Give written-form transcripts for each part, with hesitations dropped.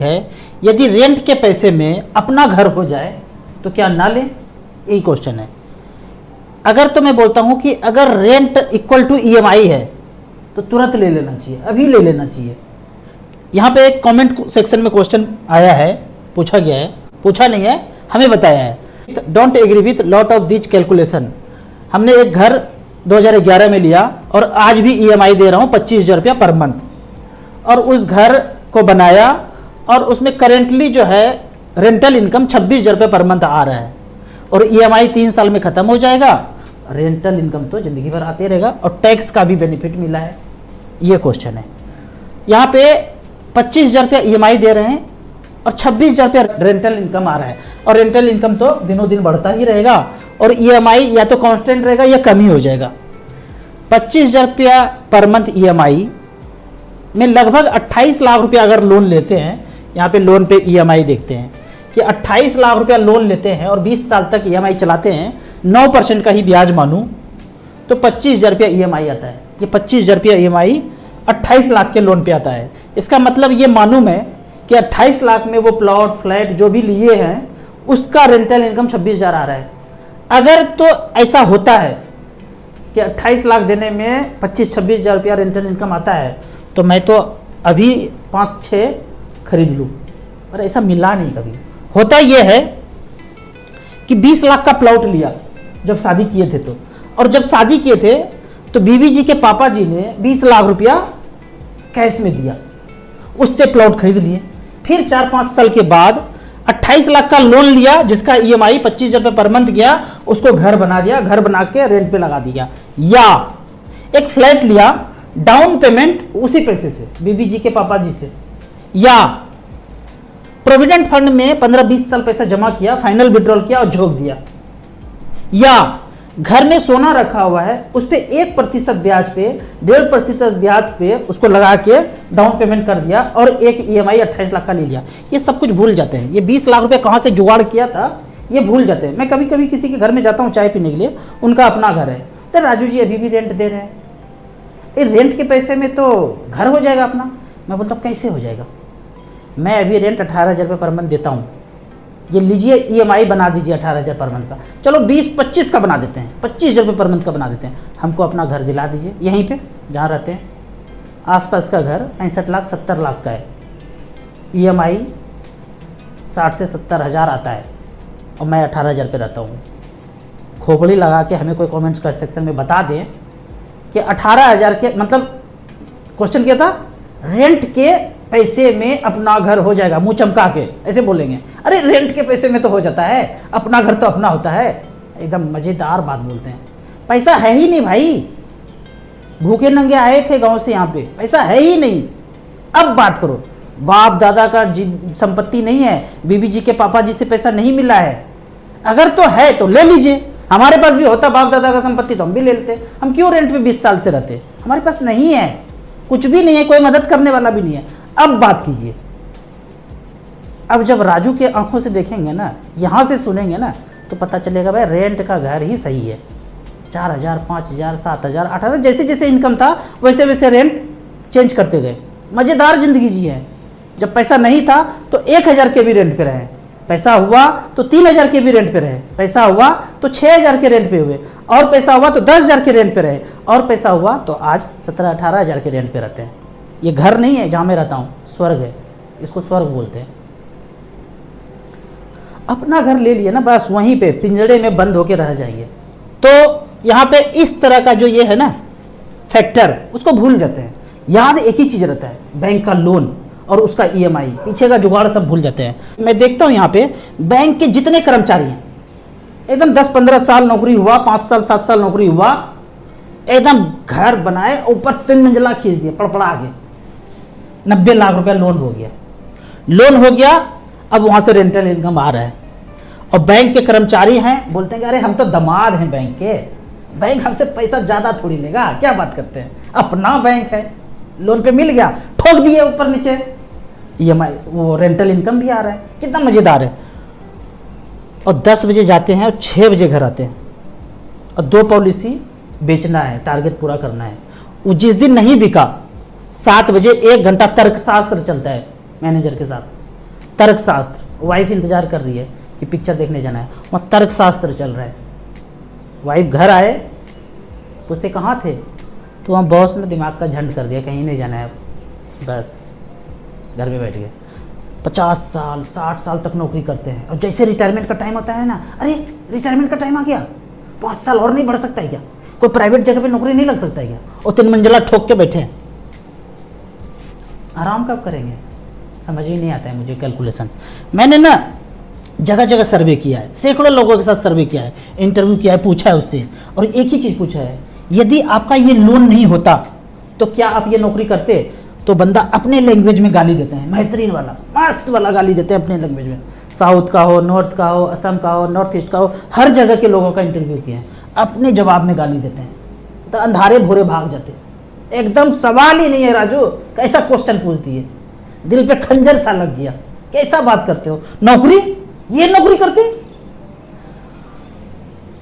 है, यदि रेंट के पैसे में अपना घर हो जाए तो क्या ना लें, यही क्वेश्चन है। अगर तो मैं बोलता हूं कि अगर रेंट इक्वल टू ईएमआई है तो तुरंत ले लेना चाहिए, अभी ले लेना चाहिए। यहाँ पे एक कमेंट सेक्शन में क्वेश्चन आया है, पूछा गया है, पूछा नहीं है, हमें बताया है। Don't agree with lot of this calculation. हमने एक घर 2011 में लिया और आज भी ईएमआई दे रहा हूँ 25,000 रुपया पर मंथ, और उस घर को बनाया और उसमें करेंटली जो है रेंटल इनकम 26,000 रुपये पर मंथ आ रहा है, और ईएमआई 3 साल में ख़त्म हो जाएगा, रेंटल इनकम तो ज़िंदगी भर आते रहेगा और टैक्स का भी बेनिफिट मिला है। ये क्वेश्चन है। यहाँ पे 25,000 रुपया ईएमआई दे रहे हैं और 26,000 रुपया रेंटल इनकम आ रहा है, और रेंटल इनकम तो दिनों दिन बढ़ता ही रहेगा और ईएमआई या तो कांस्टेंट रहेगा या कम ही हो जाएगा। 25,000 रुपया पर मंथ ईएमआई में लगभग 28 लाख रुपया अगर लोन लेते हैं, यहाँ पे लोन पे ईएमआई देखते हैं कि 28 लाख रुपया लोन लेते हैं और 20 साल तक ईएमआई चलाते हैं, 9% का ही ब्याज मानूं तो 25,000 रुपया ईएमआई आता है। ये 25,000 रुपया ईएमआई 28 लाख के लोन पे आता है। इसका मतलब ये मानूं मैं कि 28 लाख में वो प्लॉट फ्लैट जो भी लिए हैं उसका रेंटल इनकम 26,000 आ रहा है। अगर तो ऐसा होता है कि 28 लाख देने में 25-26,000 रुपया रेंटल इनकम आता है तो मैं तो अभी 5-6 खरीद लूँ, और ऐसा मिला नहीं कभी। होता यह है कि 20 लाख का प्लॉट लिया जब शादी किए थे तो, और जब शादी किए थे तो बीवी जी के पापा जी ने 20 लाख रुपया कैश में दिया, उससे प्लॉट खरीद लिए। फिर 4-5 साल के बाद 28 लाख का लोन लिया जिसका ईएमआई 25,000 रुपये पर मंथ गया, उसको घर बना दिया, घर बना के रेंट पे लगा दिया। या एक फ्लैट लिया, डाउन पेमेंट उसी पैसे से बीबी जी के पापा जी से, या प्रोविडेंट फंड में 15-20 साल पैसा जमा किया, फाइनल विड्रॉल किया और झोंक दिया, या घर में सोना रखा हुआ है उस पे 1% ब्याज पे 1.5% ब्याज पे उसको लगा के डाउन पेमेंट कर दिया और एक ईएमआई 28 लाख का ले लिया। ये सब कुछ भूल जाते हैं। ये 20 लाख रुपए कहाँ से जुगाड़ किया था ये भूल जाते हैं। मैं कभी कभी किसी के घर में जाता हूँ चाय पीने के लिए, उनका अपना घर है, तो राजू जी अभी भी रेंट दे रहे हैं, ये रेंट के पैसे में तो घर हो जाएगा अपना। मैं बोलता हूँ कैसे हो जाएगा, मैं अभी रेंट 18,000 रुपये पर मंथ देता हूँ, ये लीजिए ईएमआई बना दीजिए 18,000 पर मंथ का, चलो 20-25 का बना देते हैं, 25,000 रुपये पर मंथ का बना देते हैं, हमको अपना घर दिला दीजिए यहीं पे जहाँ रहते हैं। आसपास का घर 65 लाख 70 लाख का है, ईएमआई 60 से 70 हज़ार आता है और मैं 18,000 पे रहता हूँ। खोपड़ी लगा के हमें कोई कमेंट्स कर सेक्शन में बता दें कि 18,000 के मतलब क्वेश्चन क्या था, रेंट के पैसे में अपना घर हो जाएगा, मुंह चमका के ऐसे बोलेंगे, अरे रेंट के पैसे में तो हो जाता है, अपना घर तो अपना होता है। एकदम मजेदार बात बोलते हैं। पैसा है ही नहीं भाई, भूखे नंगे आए थे गांव से यहाँ पे, पैसा है ही नहीं। अब बात करो, बाप दादा का संपत्ति नहीं है, बीबी जी के पापा जी से पैसा नहीं मिला है, अगर तो है तो ले लीजिए। हमारे पास भी होता बाप दादा का संपत्ति तो हम भी ले लेते, हम क्यों रेंट पे 20 साल से रहते। हमारे पास नहीं है, कुछ भी नहीं है, कोई मदद करने वाला भी नहीं है। अब बात कीजिए, अब जब राजू के आंखों से देखेंगे ना, यहां से सुनेंगे ना, तो पता चलेगा भाई रेंट का घर ही सही है। 4,000 5,000 7,000 18 जैसे जैसे इनकम था वैसे वैसे रेंट चेंज करते गए, मजेदार जिंदगी जी है। जब पैसा नहीं था तो 1,000 के भी रेंट पे रहे, पैसा हुआ तो 3,000 के भी रेंट पे रहे, पैसा हुआ तो 6,000 के रेंट पे हुए, और पैसा हुआ तो 10,000 के रेंट पे रहे, और पैसा हुआ तो आज 17-18 हज़ार के रेंट पे रहते हैं। ये घर नहीं है जहाँ मैं रहता हूँ, स्वर्ग है, इसको स्वर्ग बोलते हैं। अपना घर ले लिए ना, बस वहीं पे पिंजड़े में बंद होके रह जाइए। तो यहाँ पे इस तरह का जो ये है ना फैक्टर, उसको भूल जाते हैं। याद एक ही चीज़ रहता है, बैंक का लोन और उसका ईएमआई, पीछे का जुगाड़ सब भूल जाते हैं। मैं देखता हूँ यहाँ पे बैंक के जितने कर्मचारी हैं, एकदम 10-15 साल नौकरी हुआ, 5 साल 7 साल नौकरी हुआ, एकदम घर बनाए, ऊपर 3 मंजिला खींच दिया, पड़पड़ा के 90 लाख रुपया लोन हो गया। अब वहां से रेंटल इनकम आ रहा है, और बैंक के कर्मचारी हैं, बोलते हैं कि अरे हम तो दामाद हैं बैंक के, बैंक हमसे पैसा ज्यादा थोड़ी लेगा, क्या बात करते हैं, अपना बैंक है, लोन पे मिल गया, ठोक दिए ऊपर नीचे, ईएमआई वो रेंटल इनकम भी आ रहा है। कितना मजेदार है। और 10 बजे जाते हैं और 6 बजे घर आते हैं, और 2 पॉलिसी बेचना है, टारगेट पूरा करना है। वो जिस दिन नहीं बिका 7 बजे 1 घंटा तर्कशास्त्र चलता है मैनेजर के साथ, तर्कशास्त्र, वाइफ इंतजार कर रही है कि पिक्चर देखने जाना है, वहाँ तर्कशास्त्र चल रहा है। वाइफ घर आए, पूछते कहाँ थे, तो वहाँ बॉस ने दिमाग का झंड कर दिया, कहीं नहीं जाना है, बस घर में बैठ गए। 50 साल 60 साल तक नौकरी करते हैं, और जैसे रिटायरमेंट का टाइम होता है ना, अरे रिटायरमेंट का टाइम आ गया, 5 साल और नहीं बढ़ सकता है क्या, कोई प्राइवेट जगह पे नौकरी नहीं लग सकता है क्या, और 3 मंजिला ठोक के बैठे हैं। आराम कब करेंगे, समझ ही नहीं आता है मुझे कैलकुलेशन। मैंने ना जगह जगह सर्वे किया है, सैकड़ों लोगों के साथ सर्वे किया है, इंटरव्यू किया है, पूछा है उससे, और एक ही चीज़ पूछा है, यदि आपका ये लोन नहीं होता तो क्या आप ये नौकरी करते। तो बंदा अपने लैंग्वेज में गाली देते हैं, बेहतरीन वाला मस्त वाला गाली देते हैं अपने लैंग्वेज में, साउथ का हो, नॉर्थ का हो, असम का हो, नॉर्थ ईस्ट का हो, हर जगह के लोगों का इंटरव्यू किया है, अपने जवाब में गाली देते हैं, तो अंधारे भोरे भाग जाते हैं। एकदम सवाल ही नहीं है राजू, कैसा क्वेश्चन पूछती है, दिल पे खंजर सा लग गया, कैसा बात करते हो, नौकरी, ये नौकरी करते।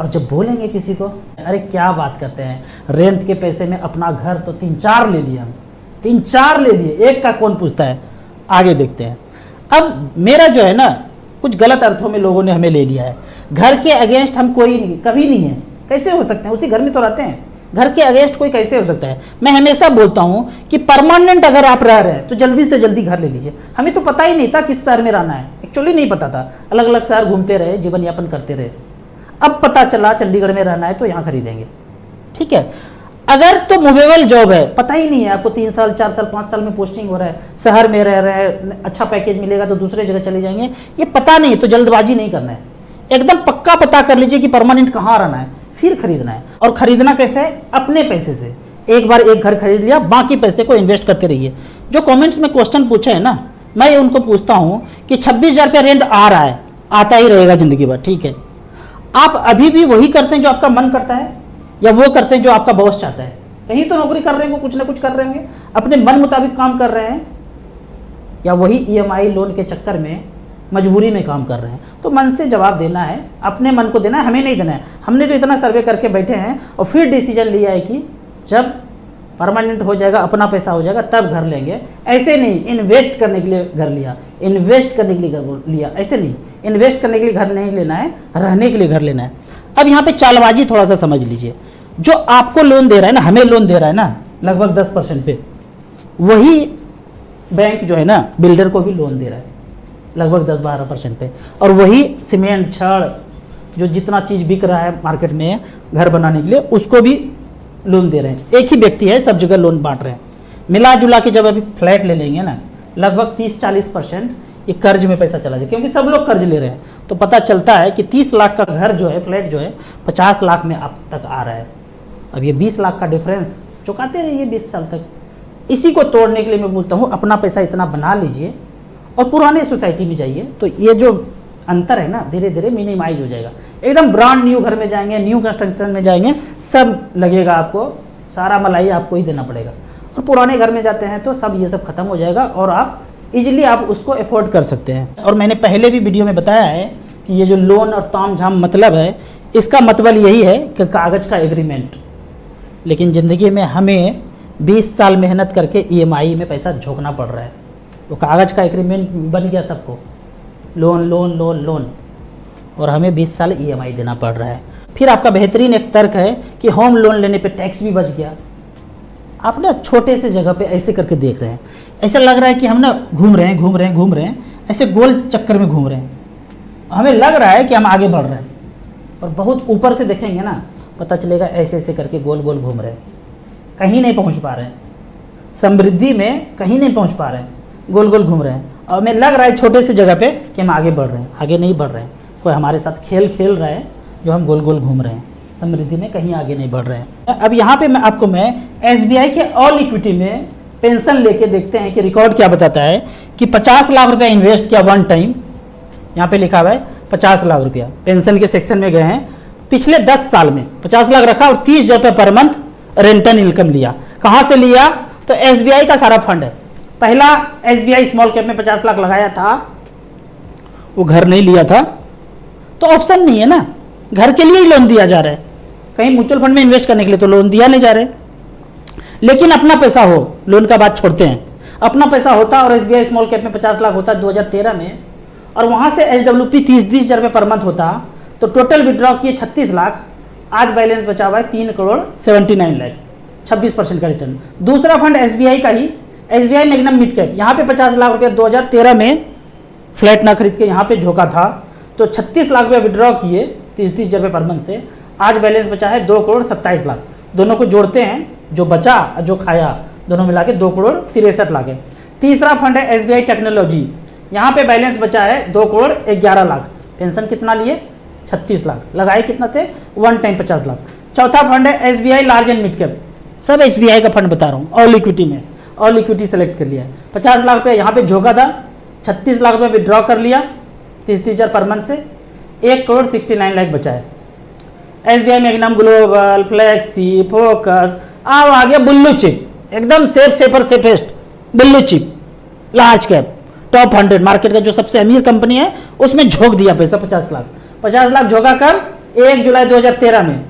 और जब बोलेंगे किसी को, अरे क्या बात करते हैं, रेंट के पैसे में अपना घर तो 3-4 ले लिए हम, 3-4 ले लिए, एक का कौन पूछता है। आगे देखते हैं। अब मेरा जो है ना, कुछ गलत अर्थों में लोगों ने हमें ले लिया है, घर के अगेंस्ट हम कोई नहीं, कभी नहीं है, कैसे हो सकते हैं, उसी घर में तो रहते हैं, घर के अगेंस्ट कोई कैसे हो सकता है। मैं हमेशा बोलता हूं कि परमानेंट अगर आप रह रहे हैं तो जल्दी से जल्दी घर ले लीजिए। हमें तो पता ही नहीं था किस शहर में रहना है, एक्चुअली नहीं पता था, अलग अलग शहर घूमते रहे, जीवन यापन करते रहे, अब पता चला चंडीगढ़ में रहना है तो यहाँ खरीदेंगे, ठीक है। अगर तो मूवेबल जॉब है, पता ही नहीं है आपको 3 साल 4 साल 5 साल में पोस्टिंग हो रहा है, शहर में रह रहे हैं, अच्छा पैकेज मिलेगा तो दूसरे जगह चले जाएंगे, ये पता नहीं है, तो जल्दबाजी नहीं करना है, एकदम पक्का पता कर लीजिए कि परमानेंट कहाँ रहना है, फिर खरीदना है। और खरीदना कैसे है, अपने पैसे से। एक बार एक घर खरीद लिया, बाकी पैसे को इन्वेस्ट करते रहिए। जो कमेंट्स में क्वेश्चन पूछे हैं ना, मैं उनको पूछता हूँ कि 26,000 रुपया रेंट आ रहा है, आता ही रहेगा जिंदगी भर, ठीक है, आप अभी भी वही करते हैं जो आपका मन करता है, या वो करते हैं जो आपका बॉस चाहता है। कहीं तो नौकरी कर रहे होंगे, कुछ ना कुछ कर रहे होंगे, अपने मन मुताबिक काम कर रहे हैं, या वही ईएमआई लोन के चक्कर में मजबूरी में काम कर रहे हैं। तो मन से जवाब देना है, अपने मन को देना है, हमें नहीं देना है। हमने तो इतना सर्वे करके बैठे हैं और फिर डिसीजन लिया है कि जब परमानेंट हो जाएगा, अपना पैसा हो जाएगा, तब घर लेंगे। ऐसे नहीं इन्वेस्ट करने के लिए घर लिया, इन्वेस्ट करने के लिए घर लिया, ऐसे नहीं, इन्वेस्ट करने के लिए घर नहीं लेना है, रहने के लिए घर लेना है। अब यहाँ पे चालबाजी थोड़ा सा समझ लीजिए, जो आपको लोन दे रहा है ना, हमें लोन दे रहा है ना लगभग 10% पे, वही बैंक जो है ना बिल्डर को भी लोन दे रहा है लगभग 10-12% पे, और वही सीमेंट छड़ जो जितना चीज़ बिक रहा है मार्केट में घर बनाने के लिए, उसको भी लोन दे रहे हैं। एक ही व्यक्ति है, सब जगह लोन बांट रहे हैं। मिला जुला के जब अभी फ्लैट ले लेंगे ना, लगभग 30-40% ये कर्ज में पैसा चला जाए, क्योंकि सब लोग कर्ज ले रहे हैं। तो पता चलता है कि 30 लाख का घर जो है, फ्लैट जो है, 50 लाख में अब तक आ रहा है। अब ये 20 लाख का डिफरेंस चुकाते रहिए 20 साल तक। इसी को तोड़ने के लिए मैं बोलता हूँ, अपना पैसा इतना बना लीजिए और पुराने सोसाइटी में जाइए, तो ये जो अंतर है ना धीरे धीरे मिनिमाइज हो जाएगा। एकदम ब्रांड न्यू घर में जाएंगे, न्यू कंस्ट्रक्शन में जाएंगे, सब लगेगा आपको, सारा मलाई आपको ही देना पड़ेगा। और पुराने घर में जाते हैं तो सब ये सब खत्म हो जाएगा और आप इजीली आप उसको अफोर्ड कर सकते हैं। और मैंने पहले भी वीडियो में बताया है कि ये जो लोन और ताम झाम मतलब है, इसका मतलब यही है कि कागज़ का एग्रीमेंट। लेकिन ज़िंदगी में हमें 20 साल मेहनत करके ईएमआई में पैसा झोंकना पड़ रहा है। वो कागज़ का एग्रीमेंट बन गया सबको, लोन लोन लोन लोन, और हमें 20 साल ईएमआई देना पड़ रहा है। फिर आपका बेहतरीन एक तर्क है कि होम लोन लेने पे टैक्स भी बच गया। आप ना छोटे से जगह पे ऐसे करके देख रहे हैं, ऐसा लग रहा है कि हम ना घूम रहे हैं, ऐसे गोल चक्कर में घूम रहे हैं। हमें लग रहा है कि हम आगे बढ़ रहे हैं, और बहुत ऊपर से देखेंगे ना, पता चलेगा ऐसे ऐसे करके गोल गोल घूम रहे हैं, कहीं नहीं पहुंच पा रहे हैं। समृद्धि में कहीं नहीं पहुंच पा रहे हैं, गोल गोल घूम रहे हैं। और हमें लग रहा है छोटे से जगह पे कि हम आगे बढ़ रहे हैं, आगे नहीं बढ़ रहे हैं। कोई हमारे साथ खेल खेल रहा है जो हम गोल गोल घूम रहे हैं, समृद्धि में कहीं आगे नहीं बढ़ रहे हैं। अब यहाँ पे मैं एसबीआई के ऑल इक्विटी में पेंशन लेके देखते हैं कि रिकॉर्ड क्या बताता है कि 50 लाख रुपया इन्वेस्ट किया वन टाइम। यहाँ पे लिखा हुआ है 50 लाख रुपया, पेंशन के सेक्शन में गए हैं, पिछले 10 साल में 50 लाख रखा और 30,000 रुपये पर मंथ रेंटल इनकम लिया। कहाँ से लिया? तो एसबीआई का सारा फंड है। पहला एसबीआई स्मॉल कैप में 50 लाख लगाया था, वो घर नहीं लिया था, तो ऑप्शन नहीं है ना, घर के लिए ही लोन दिया जा रहा है। कहीं म्यूचुअल फंड में इन्वेस्ट करने के लिए तो लोन दिया नहीं जा रहे, लेकिन अपना पैसा हो, लोन का बात छोड़ते हैं, अपना पैसा होता और SBI स्मॉल कैप में 50 लाख होता 2013 में, और वहाँ से SWP 30 हज़ार रुपये पर मंथ होता, तो टोटल विड्रॉ किए 36 लाख, आज बैलेंस बचा हुआ है 3 करोड़ 79 लाख, 26% का रिटर्न। दूसरा फंड SBI का ही, SBI मैग्नम मिड कैप, यहाँ पे 50 लाख रुपये 2013 में फ्लैट ना खरीद के यहाँ पे झोंका था, तो 36 लाख रुपये विड्रॉ किए 30 हज़ार रुपये पर मंथ से, आज बैलेंस बचा है 2 करोड़ 27 लाख। दोनों को जोड़ते हैं, जो बचा और जो खाया दोनों मिला के 2 करोड़ 63 लाख है। तीसरा फंड है SBI टेक्नोलॉजी, यहाँ पे बैलेंस बचा है 2 करोड़ 11 लाख। पेंशन कितना लिए? 36 लाख। लगाए कितना थे? One time 50 lakh. चौथा फंड है SBI large and mid cap, सब SBI का फंड बता रहा हूँ, ऑल इक्विटी में, ऑल इक्विटी सेलेक्ट कर लिया है। 50 लाख रुपये यहाँ पे झोंका था, 36 लाख रुपये विड्रॉ कर लिया 30 हज़ार पर मंथ से, 1 करोड़ 69 लाख बचा है। SBI magnum global, flexi, focus, अब आ गया बुल्लू चिप, एकदम safest blue chip large cap top 100 market का जो सबसे अमीर कंपनी है, उसमें झोंक दिया पैसा 50 लाख। 50 लाख झोंका कब? 1 जुलाई 2013 में,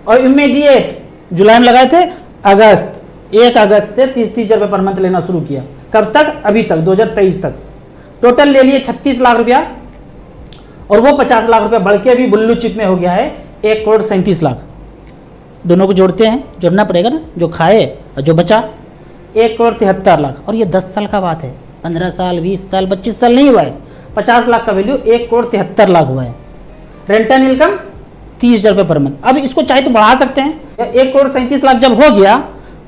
और इमीडिएट जुलाई में लगाए थे, अगस्त 1 अगस्त से 30 हज़ार रुपये पर मंथ लेना शुरू किया। कब तक? अभी तक 2023 तक। टोटल ले लिए 36 लाख रुपया, और वो 50 लाख रुपया बढ़ के अभी बुल्लू चिप में हो गया है 1 करोड़ 37 लाख। दोनों को जोड़ते हैं, जोड़ना पड़ेगा ना, जो खाए और जो बचा, 1 करोड़ 73 लाख। और ये 10 साल का बात है, 15 साल 20 साल 25 साल नहीं हुआ है। 50 लाख का वैल्यू 1 करोड़ 73 लाख हुआ है। रेंटल इनकम 30 हज़ार रुपये पर मंथ। अब इसको चाहे तो बढ़ा सकते हैं, 1 करोड़ 37 लाख जब हो गया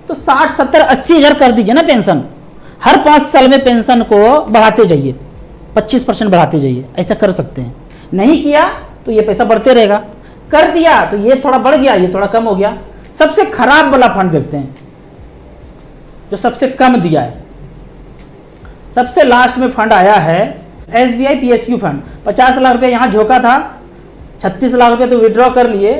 तो 60 70 80 हज़ार कर दीजिए ना पेंशन। हर 5 साल में पेंशन को बढ़ाते जाइए, 25% बढ़ाते जाइए, ऐसा कर सकते हैं। नहीं किया तो ये पैसा बढ़ते रहेगा, कर दिया तो ये थोड़ा बढ़ गया, ये थोड़ा कम हो गया। सबसे खराब वाला फंड देखते हैं, जो सबसे कम दिया है। सबसे लास्ट में फंड आया है SBI PSU फंड, 50 लाख रुपये यहाँ झोंका था, 36 लाख रुपये तो विड्रॉ कर लिए,